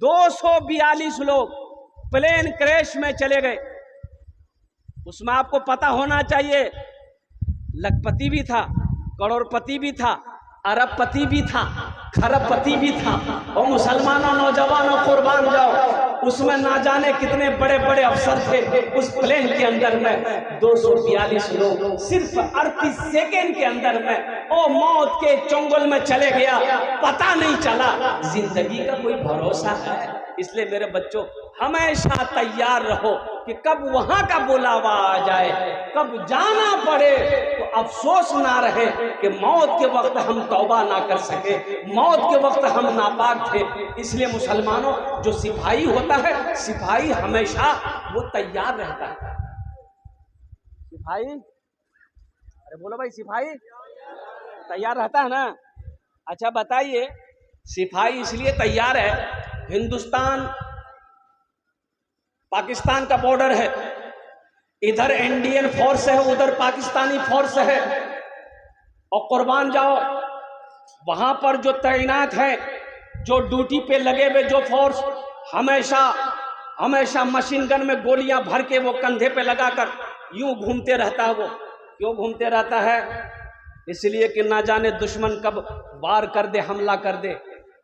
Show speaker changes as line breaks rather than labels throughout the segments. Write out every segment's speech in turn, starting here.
242 लोग plane crash में चले गए। उसमें आपको पता होना चाहिए, लखपति भी था, करोड़पति भी था, अरबपति भी था, खरबपति भी था। और मुसलमानों, नौजवानों, कुर्बान जाओ, उसमें ना जाने कितने बड़े बड़े अफसर थे उस प्लेन के अंदर में। 242 लोग सिर्फ 38 सेकेंड के अंदर में ओ मौत के चंगुल में चले गया, पता नहीं चला। जिंदगी का कोई भरोसा है? इसलिए मेरे बच्चों, हमेशा तैयार रहो कि कब वहां का बुलावा आ जाए, कब जाना पड़े तो अफसोस ना रहे कि मौत के वक्त हम तौबा ना कर सके, मौत के वक्त हम नापाक थे। इसलिए मुसलमानों, जो सिपाही होता है, सिपाही हमेशा वो तैयार रहता है। सिपाही, अरे बोलो भाई, सिपाही तैयार रहता है ना? अच्छा बताइए, सिपाही इसलिए तैयार है, हिंदुस्तान पाकिस्तान का बॉर्डर है, इधर इंडियन फोर्स है, उधर पाकिस्तानी फोर्स है। और कुर्बान जाओ, वहां पर जो तैनात है, जो ड्यूटी पे लगे हुए जो फोर्स, हमेशा हमेशा मशीन गन में गोलियां भर के वो कंधे पे लगाकर यूं घूमते रहता है। वो क्यों घूमते रहता है? इसलिए कि ना जाने दुश्मन कब वार कर दे, हमला कर दे,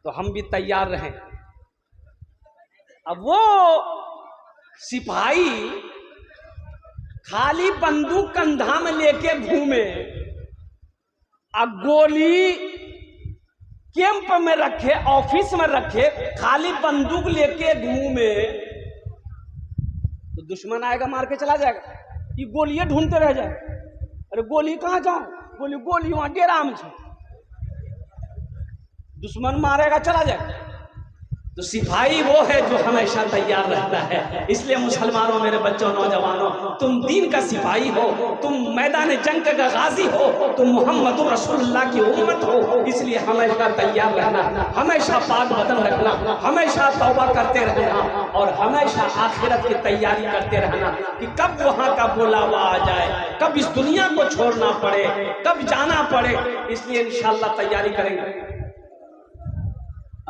तो हम भी तैयार रहें। अब वो सिपाही खाली बंदूक कंधा में लेके घूमे, अब गोली कैंप में रखे, ऑफिस में रखे, खाली बंदूक लेके घूमे, तो दुश्मन आएगा, मार के चला जाएगा। ये गोलियां ढूंढते रह जाए, अरे गोली कहां जाऊं, गोली वहां डेरा में छे, दुश्मन मारेगा, चला जाएगा। तो सिपाही वो है जो हमेशा तैयार रहता है। इसलिए मुसलमानों, मेरे बच्चों, नौजवानों, तुम दीन का सिपाही हो, तुम मैदान जंग का गाजी हो, तुम मोहम्मद रसूलुल्लाह की उम्मत हो। इसलिए हमेशा तैयार रहना, हमेशा पाक बदन रखना, हमेशा तौबा करते रहना, और हमेशा आखिरत की तैयारी करते रहना कि कब वहां का बुलावा आ जाए, कब इस दुनिया को छोड़ना पड़े, कब जाना पड़े। इसलिए इंशाअल्लाह तैयारी करेंगे।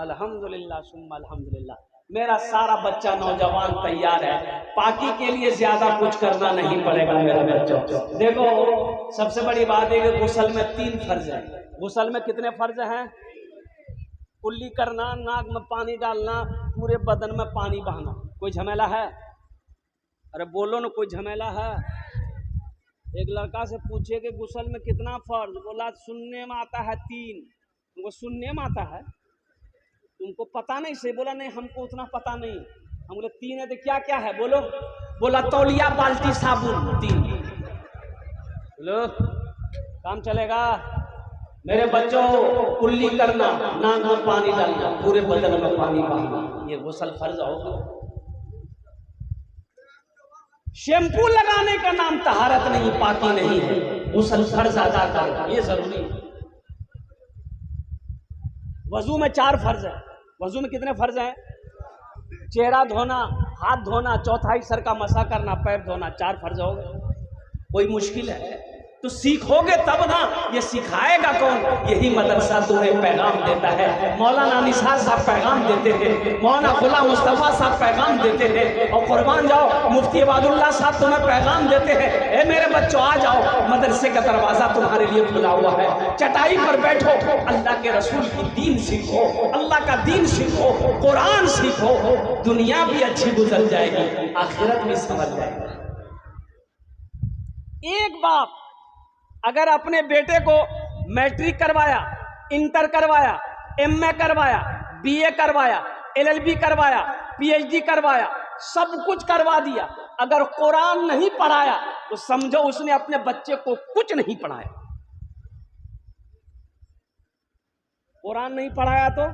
अल्हम्दुलिल्लाह सुम्मा अल्हम्दुलिल्लाह, मेरा सारा बच्चा नौजवान तैयार है। पाकी के लिए ज्यादा कुछ करना नहीं पड़ेगा मेरे बच्चों। देखो, सबसे बड़ी बात है कि गुस्ल में 3 फर्ज है। गुस्ल में कितने फर्ज हैं? कुल्ली करना, नाक में पानी डालना, पूरे बदन में पानी बहाना। कोई झमेला है? अरे बोलो ना, कोई झमेला है? एक लड़का से पूछे कि गुस्ल में कितना फर्ज, बोला सुनने में आता है 3। तुमको सुनने में आता है, तुमको पता नहीं से? बोला नहीं, हमको उतना पता नहीं। हम बोले 3 है तो क्या क्या है बोलो? बोला तौलिया, बाल्टी, साबुन, 3। बोलो काम चलेगा? मेरे बच्चों, कुल्ली करना, नाक में पानी डालना, पूरे बदन में पानी बहाना, ये गुस्ल फर्ज होगा। शैम्पू लगाने का नाम तहारत नहीं, पाकी नहीं है, गुस्ल फर्ज अदा करना ये जरूरी है। वजू में 4 फर्ज है। वजू में कितने फर्ज हैं? चेहरा धोना, हाथ धोना, चौथाई सर का मसा करना, पैर धोना, 4 फर्ज हो गए। कोई मुश्किल है? तो सीखोगे तब ना। ये सिखाएगा कौन? यही मदरसा तुम्हें पैगाम देता है। मौलाना निसार साहब पैगाम देते हैं, मौलाना गुलाम मुस्तफा साहब पैगाम देते हैं, और कुर्बान जाओ मुफ्ती इबादुल्लाह साहब तुम्हें पैगाम देते हैं। ए मेरे बच्चों, आ जाओ, मदरसे का दरवाजा तुम्हारे लिए खुला हुआ है। चटाई पर बैठो, अल्लाह के रसूल की दीन सीखो, अल्लाह का दीन सीखो, कुरान सीखो। दुनिया भी अच्छी गुजर जाएगी, आखिरत भी समझ जाएगी। एक बाप अगर अपने बेटे को मैट्रिक करवाया, इंटर करवाया, एमए करवाया, बीए करवाया, एलएलबी करवाया, पीएचडी करवाया, सब कुछ करवा दिया, अगर कुरान नहीं पढ़ाया तो समझो उसने अपने बच्चे को कुछ नहीं पढ़ाया। कुरान नहीं पढ़ाया तो,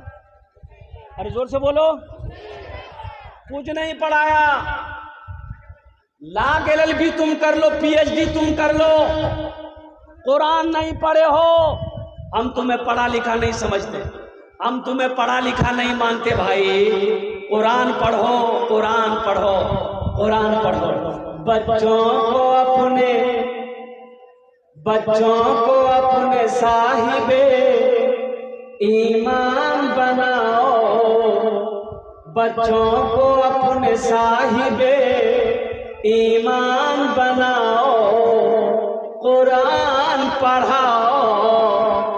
अरे जोर से बोलो, कुछ नहीं पढ़ाया। लाख एलएलबी तुम कर लो, पीएचडी तुम कर लो, कुरान नहीं पढ़े हो। हम तुम्हें पढ़ा लिखा नहीं समझते, हम तुम्हें पढ़ा लिखा नहीं मानते भाई। कुरान पढ़ो, कुरान पढ़ो, कुरान पढ़ो। बच्चों को अपने साहिबे ईमान बनाओ, बच्चों को अपने साहिबे ईमान बनाओ, कुरान पढ़ाओ,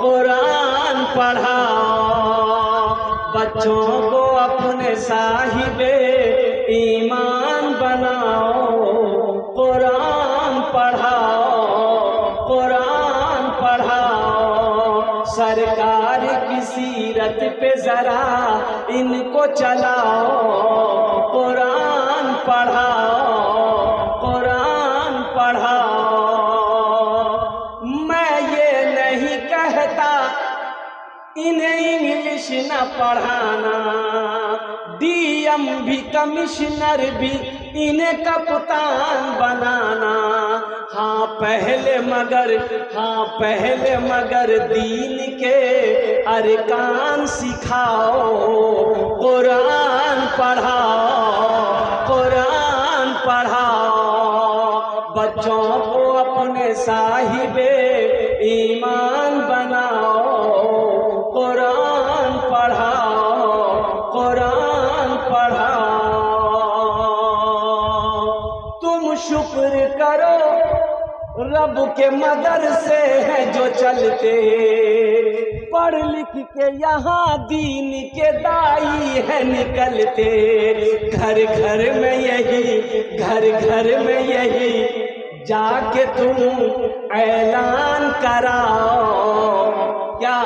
कुरान पढ़ाओ। बच्चों को अपने साहिबे ईमान बनाओ, कुरान पढ़ाओ, कुरान पढ़ाओ। सरकार की सीरत पे जरा इनको चलाओ, कुरान पढ़ाओ, कुरान पढ़ाओ। मैं ये नहीं कहता इन्हें इंग्लिश न पढ़ाना, डीएम भी कमिश्नर भी इन्हें कप्तान बनाना। हाँ पहले मगर दीन के अरकान सिखाओ, कुरान पढ़ाओ, कुरान पढ़ाओ। बच्चों को अपने साहिबे ईमान बनाओ, कुरान पढ़ाओ, कुरान पढ़ाओ। तुम शुक्र करो रब के मदरसे हैं जो चलते, पढ़ लिख के यहाँ दीन के दाई है निकलते। घर घर में यही जाके तुम ऐलान कराओ, क्या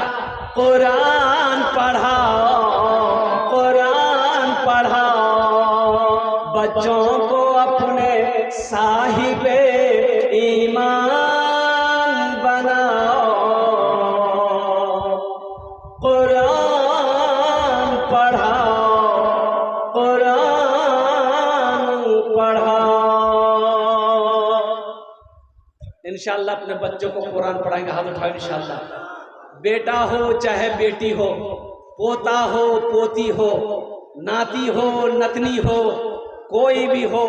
कुरान पढ़ाओ, कुरान पढ़ाओ। बच्चों को अपने साहिबे ईमान बनाओ, कुरान पढ़ाओ, कुरान पढ़ाओ। इंशाअल्लाह अपने बच्चों को कुरान पढ़ाएंगे, हाथ उठाओ इंशाअल्लाह। बेटा हो चाहे बेटी हो, पोता हो पोती हो, नाती हो नतनी हो, कोई भी हो,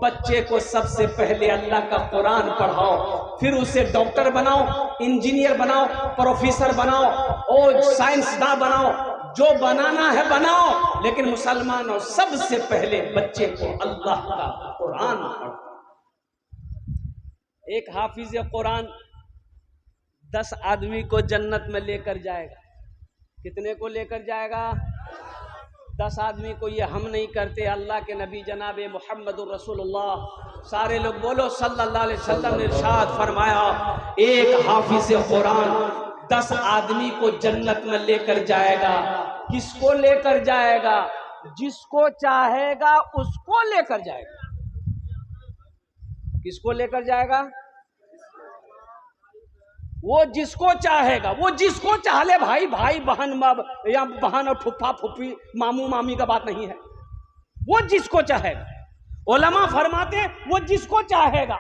बच्चे को सबसे पहले अल्लाह का कुरान पढ़ाओ, फिर उसे डॉक्टर बनाओ, इंजीनियर बनाओ, प्रोफेसर बनाओ और साइंसदान बनाओ, जो बनाना है बनाओ, लेकिन मुसलमानों सबसे पहले बच्चे को अल्लाह का कुरान पढ़ाओ। एक हाफिज कुरान 10 आदमी को जन्नत में लेकर जाएगा। कितने को लेकर जाएगा? 10 आदमी को। ये हम नहीं करते, अल्लाह के नबी जनाब मुहम्मदुर रसूलुल्लाह सारे लोग बोलो सल्लल्लाहु अलैहि वसल्लम ने इरशाद फरमाया, एक हाफिज कुरान 10 आदमी को जन्नत में लेकर जाएगा। किसको लेकर जाएगा? जिसको चाहेगा उसको लेकर जाएगा। किसको लेकर जाएगा? वो जिसको चाहेगा, वो जिसको चाह ले। भाई भाई बहन या बहन और फुफ्फा फुफ्फी मामू मामी का बात नहीं है, वो जिसको चाहेगा। उलमा फरमाते हैं वो जिसको चाहेगा,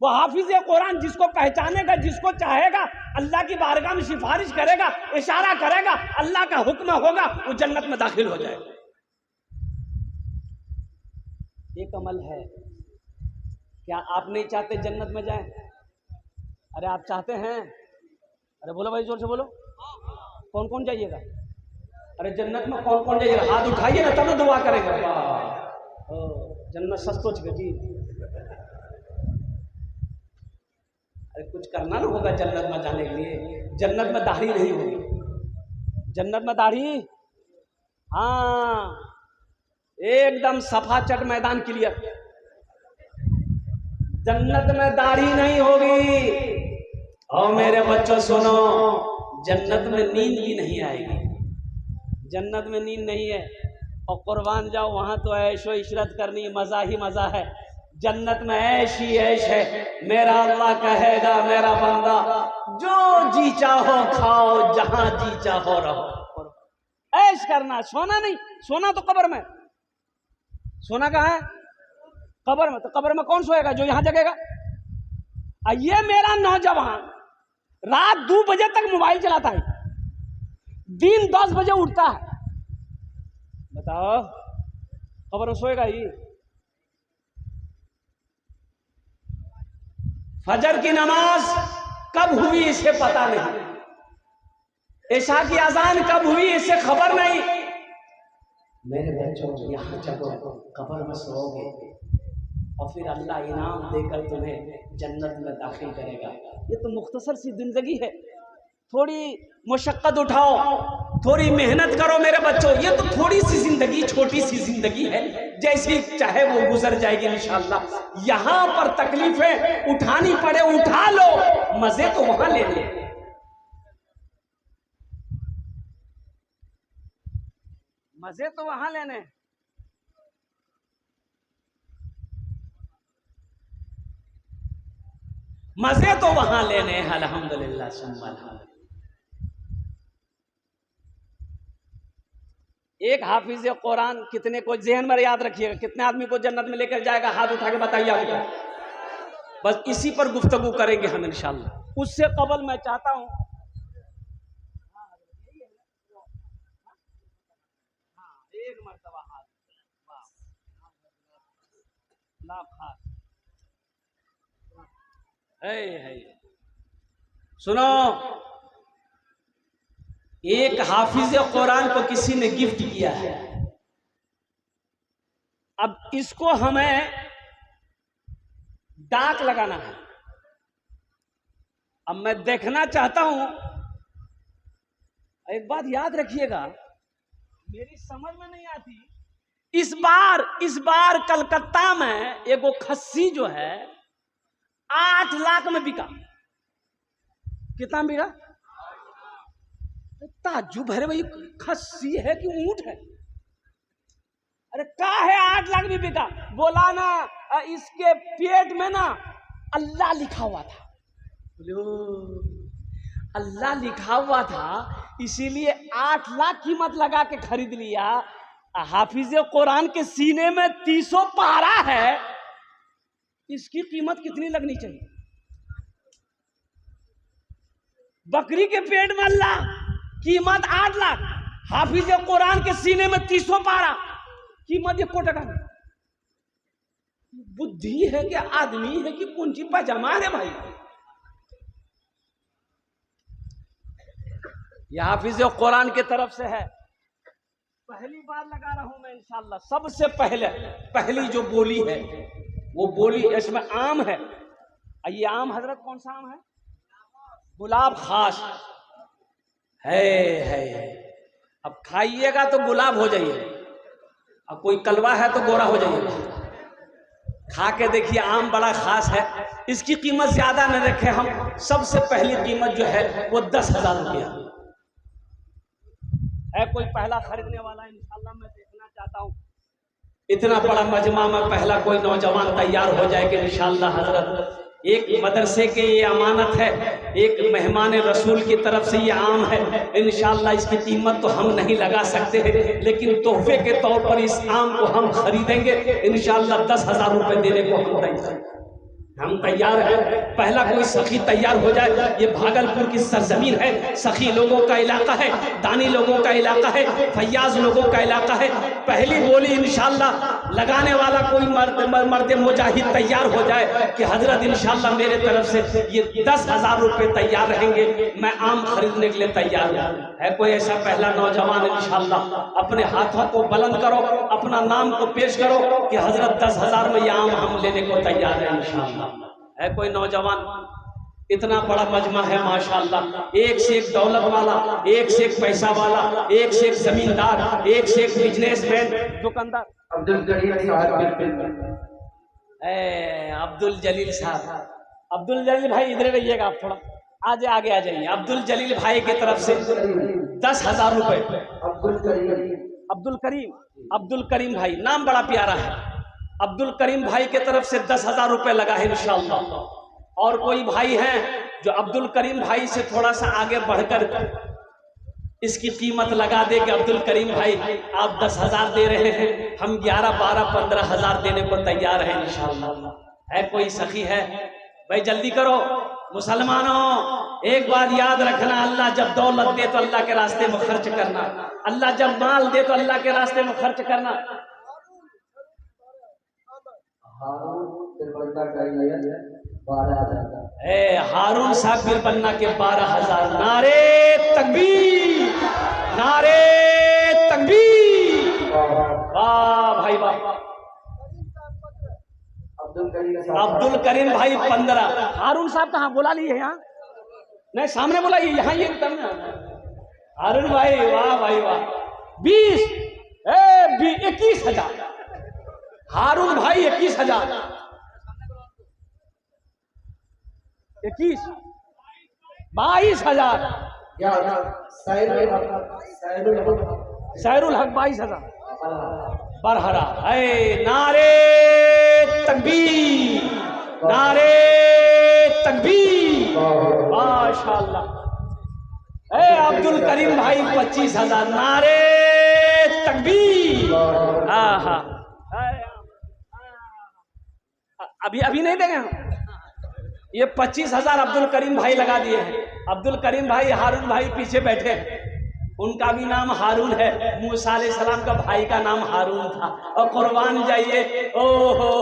वो हाफिज कुरान जिसको पहचानेगा, जिसको चाहेगा, अल्लाह की बारगाह में सिफारिश करेगा, इशारा करेगा, अल्लाह का हुक्म होगा, वो जन्नत में दाखिल हो जाएगा। एक अमल है। क्या आप नहीं चाहते जन्नत में जाएं? अरे आप चाहते हैं? अरे बोलो भाई, जोर से बोलो। कौन कौन जाइएगा? अरे जन्नत में कौन कौन जाइएगा? हाथ उठाइए ना, तब तो दुआ करेंगे। जन्नत सस्तो जी। अरे कुछ करना ना होगा जन्नत में जाने के लिए। जन्नत में दाढ़ी नहीं होगी। जन्नत में दाढ़ी, हाँ, एकदम सफाचट मैदान क्लियर। जन्नत में दाढ़ी नहीं होगी। और मेरे बच्चों सुनो, जन्नत में नींद भी नहीं आएगी। जन्नत में नींद नहीं है। और कुर्बान जाओ, वहां तो ऐशो इशरत करनी, मजा ही मजा है। जन्नत में ऐश ही ऐश है। मेरा अल्लाह कहेगा, मेरा बंदा जो जी चाहो खाओ, जहां जी चाहो रहो। ऐश करना, सोना नहीं। सोना तो कब्र में। सोना कहाँ है? कब्र में। तो कब्र में कौन सोएगा? जो यहां जगेगा। ये मेरा नौजवान रात 2 बजे तक मोबाइल चलाता है, दिन 10 बजे उठता है। बताओ, कब्र में सोएगा ही? फजर की नमाज कब हुई इसे पता नहीं। इशा की अजान कब हुई इसे खबर नहीं। मेरे बच्चों, यहाँ जब कब्र में सोओगे और फिर अल्लाह इनाम देकर तुम्हें जन्नत में दाखिल करेगा। ये तो मुख्तसर सी जिंदगी है, थोड़ी मुशक्कत उठाओ, थोड़ी मेहनत करो मेरे बच्चों। ये तो थोड़ी सी जिंदगी, छोटी सी जिंदगी है, जैसी चाहे वो गुजर जाएगी इंशाअल्लाह। यहाँ पर तकलीफें उठानी पड़े उठा लो, मजे तो वहां ले लो। मजे तो वहां लेने, मजे तो वहां लेने हैं। अल्हम्दुलिल्लाह सुम्मा अल्हम्दुलिल्लाह। एक हाफिज कुरान कितने को, ज़हन में याद रखिएगा, कितने आदमी को जन्नत में लेकर जाएगा? हाथ उठा के बताइए आपको। बस इसी पर गुफ्तगू करेंगे हम इंशाअल्लाह। उससे कबल मैं चाहता हूं, एक मर्तबा हाथ है। सुनो, एक हाफिज कुरान को किसी ने गिफ्ट किया है। अब इसको हमें डाक लगाना है। अब मैं देखना चाहता हूं, एक बात याद रखिएगा, मेरी समझ में नहीं आती। इस बार कलकत्ता में एगो खस्सी जो है 8 लाख में बिका। कितना बिका? ताज्जुब है भाई, खस्सी है कि ऊंट है? अरे क्या है 8 लाख में बिका? बोला ना इसके पेट में ना अल्लाह लिखा हुआ था। अल्लाह लिखा हुआ था, इसीलिए 8 लाख कीमत लगा के खरीद लिया। हाफिज कुरान के सीने में 300 पारा है, इसकी कीमत कितनी लगनी चाहिए? बकरी के पेट में अल्लाह, कीमत 8 लाख। हाफिज कुरान के सीने में 300 पारा, कीमत 1 कोटी टका। बुद्धि है कि आदमी है कि पूंजी पजामा है भाई? यह हाफिज कुरान की तरफ से है। पहली बार लगा रहा हूं मैं इंशाअल्लाह। सबसे पहली जो बोली है वो बोली, इसमें आम है। ये आम हजरत कौन सा आम है? गुलाब खास है। अब खाइएगा तो गुलाब हो जाइए, अब कोई कलवा है तो गोरा हो जाइए। खा के देखिए, आम बड़ा खास है। इसकी कीमत ज्यादा न रखे हम। सबसे पहली कीमत जो है वो 10,000 रुपया है। कोई पहला खरीदने वाला इंशाअल्लाह मैं देखना चाहता हूँ। इतना बड़ा मजमा में पहला कोई नौजवान तैयार हो जाए कि इंशाअल्लाह हजरत, एक मदरसे के ये अमानत है, एक मेहमान रसूल की तरफ से ये आम है। इंशाअल्लाह इसकी कीमत तो हम नहीं लगा सकते हैं, लेकिन तोहफे के तौर पर इस आम को हम खरीदेंगे इंशाअल्लाह। 10,000 रुपए देने को हम तैयार हैं। पहला कोई सखी तैयार हो जाए। ये भागलपुर की सरजमीन है, सखी लोगों का इलाका है, दानी लोगों का इलाका है, फैयाज लोगों का इलाका है। पहली बोली इंशाअल्लाह लगाने वाला कोई मर्द मुजाहिद तैयार हो जाए कि हजरत इंशाअल्लाह मेरे तरफ से ये 10,000 रुपए तैयार रहेंगे, मैं आम खरीदने के लिए तैयार हूँ। है कोई ऐसा पहला नौजवान? इंशाअल्लाह अपने हाथों को बुलंद करो, अपना नाम को पेश करो कि हजरत 10,000 में ये आम हम लेने को तैयार है इंशाअल्लाह। है कोई नौजवान? इतना बड़ा मजमा है माशाअल्लाह। एक से एक दौलत वाला, एक से एक पैसा वाला, एक से एक जमींदार, एक से एक बिजनेसमैन, दुकानदार। अब्दुल जलील साहब, अब्दुल जलील भाई इधर रहिएगा, आप थोड़ा आगे आ जाइए। अब्दुल जलील भाई की तरफ से 10,000 रुपए। अब्दुल करीम भाई, नाम बड़ा प्यारा है। अब्दुल करीम भाई की तरफ से 10,000 रुपए लगा है इंशाअल्लाह। और कोई भाई हैं जो अब्दुल करीम भाई से थोड़ा सा आगे बढ़कर इसकी कीमत लगा दे कि अब्दुल करीम भाई आप 10,000 दे रहे हैं, हम 11, 12, 15,000 देने को तैयार हैं इंशाअल्लाह। है कोई सखी है? भाई जल्दी करो मुसलमानों। एक बात याद रखना, अल्लाह जब दौलत दे तो अल्लाह के रास्ते में खर्च करना, अल्लाह जब माल दे तो अल्लाह के रास्ते में खर्च करना। हारून साहब बिरबन्ना के 12,000। नारे तकबीर, नारे तकबीर। वाह भाई वाह। अब्दुल करीम भाई 15। हारून साहब कहाँ बुला लिए यहाँ? नहीं सामने बुलाइए, यहाँ ये तब ना। हारून भाई वाह भाई वाह। 20 21,000। हारून भाई 21,000। 21 22,000। सैरुल हक 22,000। बरहरा है। नारे तकबीर, नारे तकबीर, माशाअल्लाह। अब्दुल करीम भाई 25,000। नारे तकबीर। हाँ अभी नहीं देंगे हम। ये 25,000 अब्दुल करीम भाई लगा दिए हैं। अब्दुल करीम भाई हारून भाई पीछे बैठे हैं, उनका भी नाम हारून है। मूसा अलैहिस्सलाम का भाई का नाम हारून था। और कुर्बान जाइए, ओ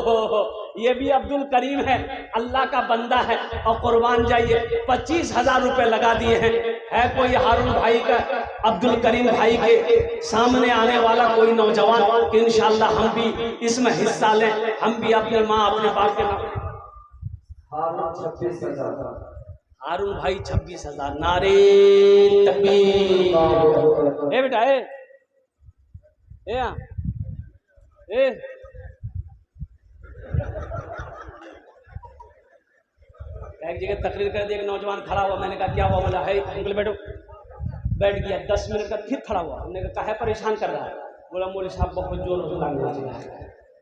हो, ये भी अब्दुल करीम है, अल्लाह का बंदा है। और कुर्बान जाइए 25,000 रुपए लगा दिए हैं। है कोई हारून भाई का, अब्दुल करीम भाई के सामने आने वाला कोई नौजवान कि इंशाअल्लाह हम भी इसमें हिस्सा लें, हम भी अपने माँ अपने बाप के नाम। हारून भाई 26,000। नारे तकबीर। ए बेटा ए एक जगह तकरीर कर दी, एक नौजवान खड़ा हुआ। मैंने कहा क्या हुआ? बोला है अंकल बैठो। बैठ गया। 10 मिनट का फिर खड़ा हुआ। हमने कहा है परेशान कर रहा है? बोला मौलवी साहब बहुत जोर से।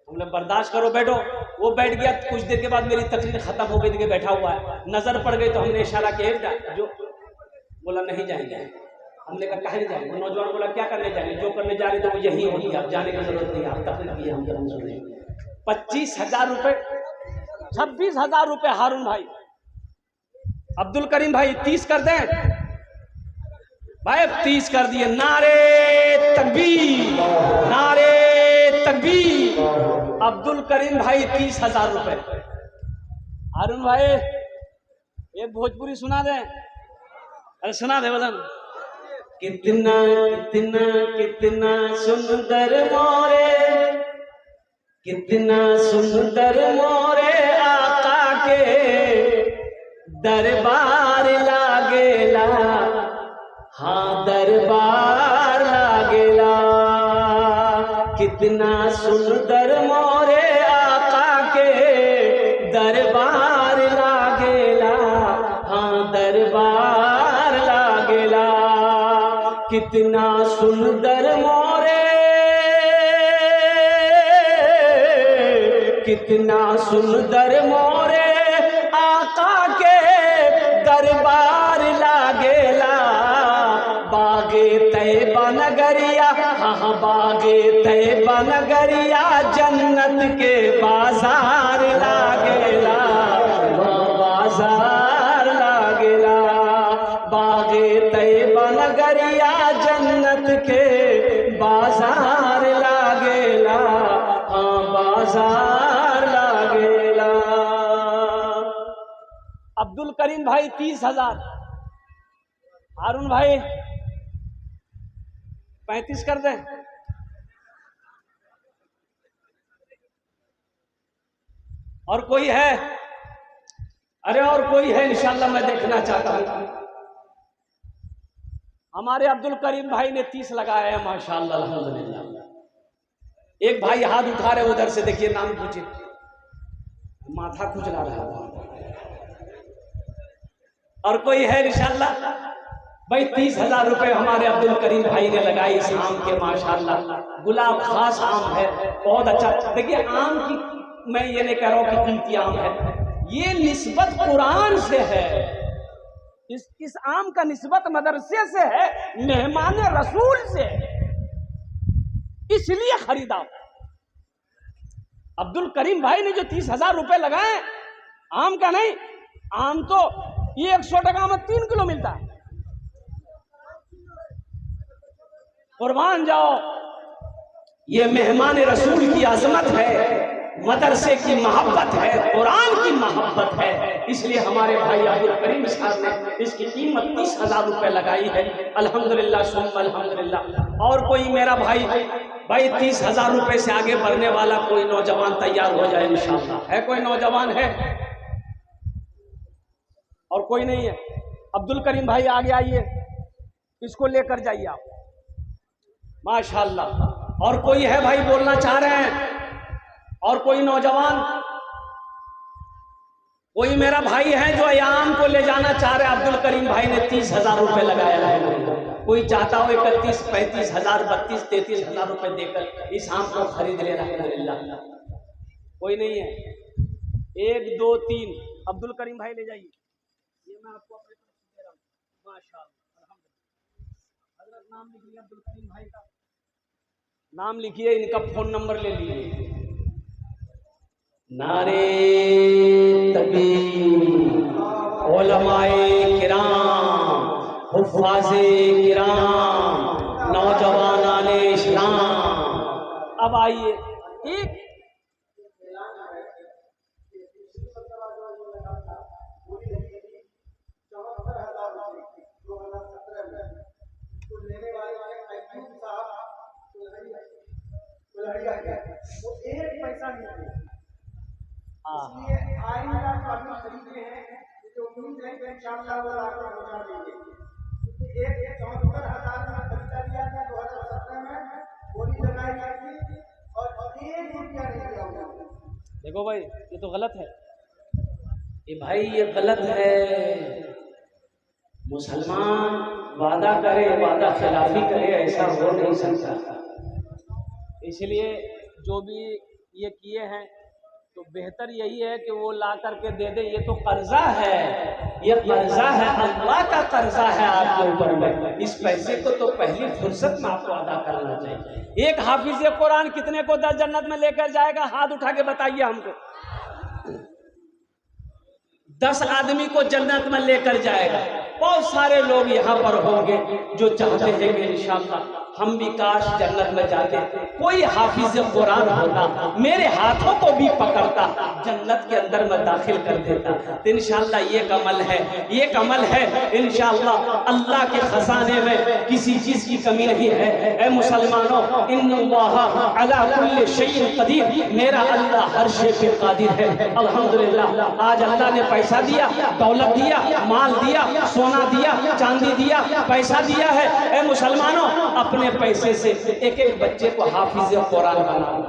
हमने बर्दाश्त करो बैठो। वो बैठ गया। कुछ देर के बाद मेरी तकरीर खत्म हो गई थी, बैठा हुआ है। नजर पड़ गई तो हमने इशारा किया जो। बोला नहीं जाएंगे। हमने कहा कहीं नहीं जाएंगे। नौजवान बोला क्या करने जाएंगे? जो करने जा रहे थे वो यही होगी, आप जाने की जरूरत नहीं, आप तकरीर की हम जरूर सुने। 25,000 रुपए, 26,000 रुपए हारून भाई। अब्दुल करीम भाई 30 कर दें भाई, 30 कर दिए। नारे तकबीर, नारे तकबीर। अब्दुल करीम भाई 30,000 रुपए। हारून भाई एक भोजपुरी सुना दे। अरे सुना दे बदन। कितना कितना कितना सुंदर मोरे, कितना सुंदर मोरे आका के दरबार लागेला। हाँ दरबार लागेला। कितना सुंदर मोरे आका के दरबार लागेला। हाँ दरबार लागेला। कितना सुंदर मोरे, कितना सुंदर मोरे आका के दरबार लागेला। बागे तैयबा नगरिया, हाँ बागे तैयबा नगरिया जन्नत के बाजार लागेला। बाजार लागेला। बागे तैयबा नगरिया जन्नत के बाजार लागेला। हाँ बाजार लागेला। अब्दुल करीम भाई 30,000। हारून भाई 35 कर दे। और कोई है? अरे और कोई है? इंशाल्लाह मैं देखना चाहता हूं। हमारे अब्दुल करीम भाई ने 30 लगाया है माशाल्लाह अल्हम्दुलिल्लाह। एक भाई हाथ उठा रहे उधर से, देखिए नाम पूछे, माथा खुजला रहा था। और कोई है इंशाल्लाह? भाई 30,000 रुपए हमारे अब्दुल करीम भाई ने लगाई इस आम के। माशाल्लाह गुलाब खास आम है, बहुत अच्छा। देखिए आम की मैं ये नहीं कह रहा हूं कि कीमती आम है, ये निस्बत कुरान से है। इस आम का निस्बत मदरसे से है, मेहमान रसूल से, इसलिए खरीदा। अब्दुल करीम भाई ने जो 30,000 रुपए लगाए, आम का नहीं, आम तो ये 100 टका में 3 किलो मिलता है। कुर्बान जाओ, ये मेहमान रसूल की अजमत है। मदरसे की मोहब्बत है, कुरान की मोहब्बत है, इसलिए हमारे भाई अब्दुल करीम साहब ने इसकी कीमत 30,000 रुपये लगाई है। अल्हम्दुलिल्लाह सुम्मा अल्हम्दुलिल्लाह। और कोई मेरा भाई 30,000 रुपये से आगे बढ़ने वाला कोई नौजवान तैयार हो जाए इंशाअल्लाह। है कोई नौजवान है? और कोई नहीं है? अब्दुल करीम भाई आगे आइए, इसको लेकर जाइए आप, माशाअल्लाह। और कोई है भाई बोलना चाह रहे हैं? और कोई नौजवान, कोई मेरा भाई है जो अयाम को ले जाना चाह रहे? अब्दुल करीम भाई ने 30,000 रुपये लगाया है। कोई चाहता हो 31, 35,000, 32, 33,000 रुपये देकर इस आम को खरीद ले। अल्हम्दुलिल्लाह। कोई नहीं है? 1 2 3 अब्दुल करीम भाई ले जाइए। ये मैं आपको अपने तरफ से दे रहा हूँ। माशाअल्लाह, अल्हम्दुलिल्लाह। हजरत नाम लिखिए, अब्दुल करीम भाई का नाम लिखिए, इनका फोन नंबर ले लीजिए। नारे तकबीर, उलमाए किराम, हुफ़ाज़े किराम, नौजवानाने इस्लाम। अब आइए, एक पैसा नहीं है, इसलिए आइंदा काफी तरीके हैं जो उम्मीद है कि इंशाअल्लाह वो आगे पहुंचा देंगे। क्योंकि एक 74,000 में खरीदा लिया था 2017 में, बोली लगाई गई थी और 1 रुपया नहीं दिया हुआ। देखो भाई, ये तो गलत है, ये भाई ये गलत है। मुसलमान वादा करे, वादा खिलाफी करे, ऐसा हो नहीं सकता। इसलिए जो भी ये किए हैं तो बेहतर यही है कि वो ला करके दे दे। ये तो कर्जा है, ये कर्जा है, अल्लाह का कर्जा है आपके ऊपर में। इस पैसे को तो पहली फुर्सत में आपको अदा करना चाहिए। एक हाफिज कुरान कितने को 10 जन्नत में लेकर जाएगा? हाथ उठा के बताइए हमको। 10 आदमी को जन्नत में लेकर जाएगा। बहुत सारे लोग यहाँ पर होंगे जो चाहते हैं कि इंशाअल्लाह हम भी काश जन्नत में जाते। कोई हाफिज कुरान होता, मेरे हाथों को भी पकड़ता, जन्नत के अंदर में दाखिल कर देता। तो इंशाअल्लाह ये अमल है, ये अमल है। इंशाअल्लाह अल्लाह के खजाने में किसी चीज की कमी नहीं है। ऐ मुसलमानों, इन्नल्लाह अला कुल्लि शैइन कदीर, मेरा अल्लाह हर शे पे कादिर है। अल्हम्दुलिल्लाह, आज अल्लाह ने पैसा दिया, दौलत दिया, माल दिया, सोना दिया, चांदी दिया, पैसा दिया है। ऐ मुसलमानों, अपने पैसे से एक एक बच्चे को हाफिज कुरान बना दो।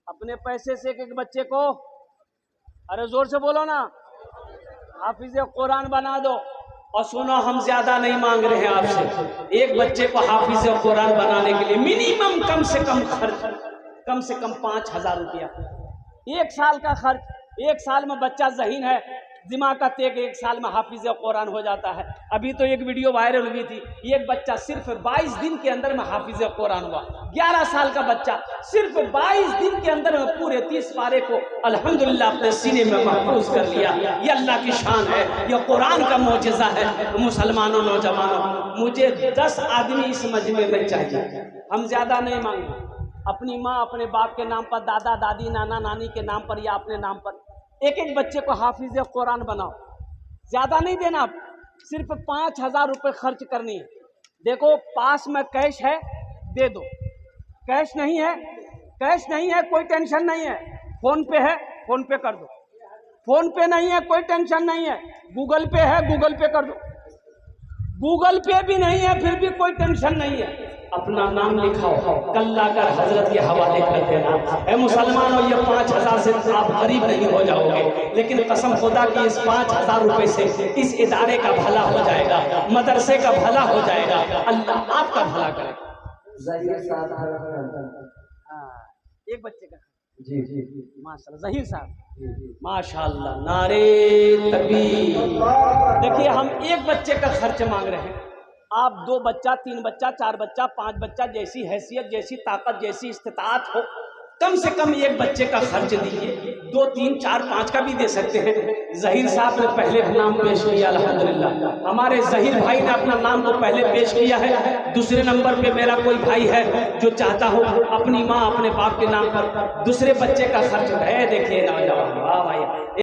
अपने पैसे से एक एक बच्चे को, अरे जोर से बोलो ना, हाफिज कुरान बना दो। और सुनो, हम ज्यादा नहीं मांग रहे हैं आपसे। एक बच्चे को हाफिज कुरान बनाने के लिए मिनिमम कम से कम खर्च, कम से कम 5,000 रुपया, 1 साल का खर्च। 1 साल में बच्चा ज़हीन है, दिमाग का तेग, 1 साल में हाफिज कुरान हो जाता है। अभी तो एक वीडियो वायरल हुई थी, एक बच्चा सिर्फ 22 दिन के अंदर में हाफिज कुरान हुआ। 11 साल का बच्चा सिर्फ 22 दिन के अंदर में पूरे 30 पारे को अल्हम्दुलिल्लाह अपने सीने में महफूज कर लिया। ये अल्लाह की शान है, ये कुरान का मौजज़ा है। मुसलमानों, नौजवानों, मुझे 10 आदमी इस मजमे में चाहिए। हम ज्यादा नहीं मांगे, अपनी माँ अपने बाप के नाम पर, दादा दादी नाना नानी के नाम पर या अपने नाम पर एक एक बच्चे को हाफिज कुरान बनाओ। ज्यादा नहीं देना, सिर्फ 5,000 रुपये खर्च करनी है। देखो, पास में कैश है, दे दो। कैश नहीं है, कैश नहीं है, कोई टेंशन नहीं है। फोन पे है, फोन पे कर दो। फोन पे नहीं है, कोई टेंशन नहीं है। गूगल पे है, गूगल पे कर दो। गूगल पे भी नहीं है, फिर भी कोई टेंशन नहीं है। अपना नाम लिखाओ, कल लाकर हजरत के हवाले कर देना। ऐ मुसलमानों, ये 5,000 से आप गरीब नहीं हो जाओगे, लेकिन कसम खुदा की इस 5,000 रुपए से इस इदारे का भला हो जाएगा, मदरसे का भला हो जाएगा, अल्लाह आपका भला करेगा। एक बच्चे का जी जी माशाल्लाह, ज़हीर साहब माशाल्लाह, नारे तकबीर। देखिए, हम एक बच्चे का खर्च मांग रहे हैं। आप 2 बच्चा, 3 बच्चा, 4 बच्चा, 5 बच्चा, जैसी हैसियत, जैसी ताकत, जैसी इस्तिताअत हो, कम से कम एक बच्चे का खर्च दीजिए, 2, 3, 4, 5 का भी दे सकते हैं। जहीर साहब ने पहले नाम पेश किया, अल्हम्दुलिल्लाह हमारे जहीर भाई ने अपना नाम तो पहले पेश किया है। दूसरे नंबर पे मेरा कोई भाई है जो चाहता हो अपनी माँ अपने बाप के नाम पर दूसरे बच्चे का खर्च है। देखिए नौजवान, वाह भाई।